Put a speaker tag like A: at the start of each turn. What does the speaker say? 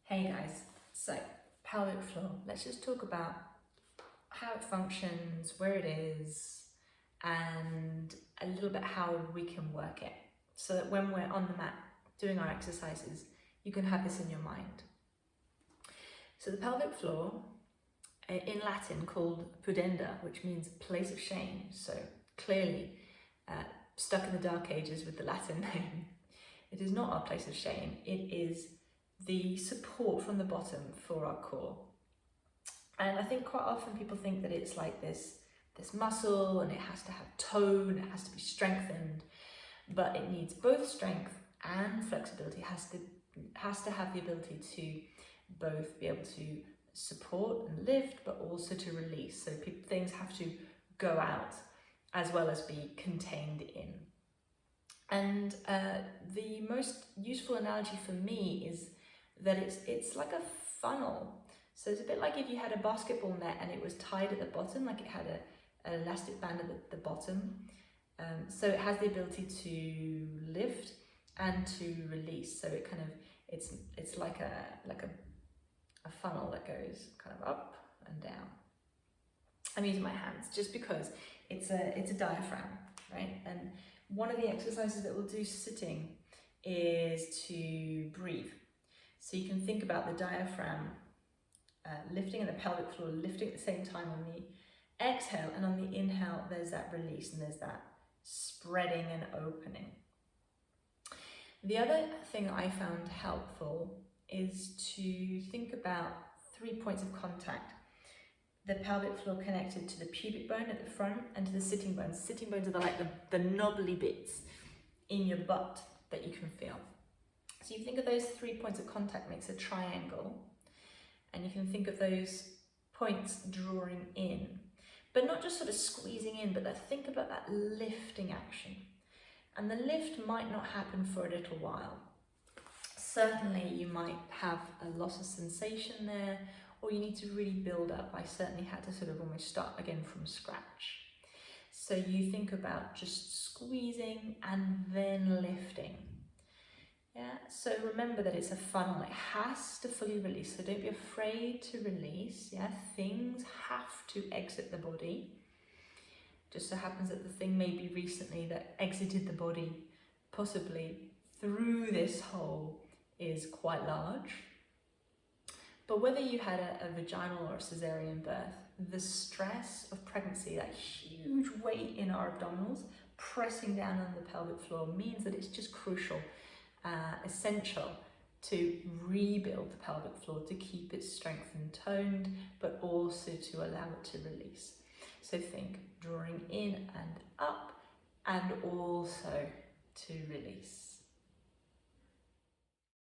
A: Hey guys, so pelvic floor, let's just talk about how it functions, where it is, and a little bit how we can work it so that when we're on the mat doing our exercises, you can have this in your mind. So the pelvic floor, in Latin called pudenda, which means place of shame, so clearly stuck in the dark ages with the Latin name. It is not our place of shame, it is the support from the bottom for our core. And I think quite often people think that it's like this muscle and it has to have tone, it has to be strengthened, but it needs both strength and flexibility. It has to have the ability to both be able to support and lift, but also to release. So things have to go out as well as be contained in. And the most useful analogy for me is that it's like a funnel. So it's a bit like if you had a basketball net and it was tied at the bottom, like it had an elastic band at the bottom. So it has the ability to lift and to release. So it kind of it's like a funnel that goes kind of up and down. I'm using my hands just because it's a diaphragm, right? And one of the exercises that we'll do sitting is to breathe. So you can think about the diaphragm lifting and the pelvic floor lifting at the same time on the exhale, and on the inhale there's that release and there's that spreading and opening. The other thing I found helpful is to think about 3 points of contact. The pelvic floor connected to the pubic bone at the front and to the sitting bones. Sitting bones are the knobbly bits in your butt that you can feel. So you think of those 3 points of contact makes a triangle, and you can think of those points drawing in, but not just sort of squeezing in, but think about that lifting action. And the lift might not happen for a little while. Certainly you might have a loss of sensation there, or you need to really build up. I certainly had to sort of almost start again from scratch. So you think about just squeezing and then lifting. Yeah, so remember that it's a funnel, it has to fully release, so don't be afraid to release. Yeah, things have to exit the body. Just so happens that the thing maybe recently that exited the body, possibly through this hole, is quite large. But whether you had a vaginal or a cesarean birth, the stress of pregnancy, that huge weight in our abdominals, pressing down on the pelvic floor, means that it's just crucial, essential to rebuild the pelvic floor, to keep its strength and toned, but also to allow it to release. So think drawing in and up, and also to release.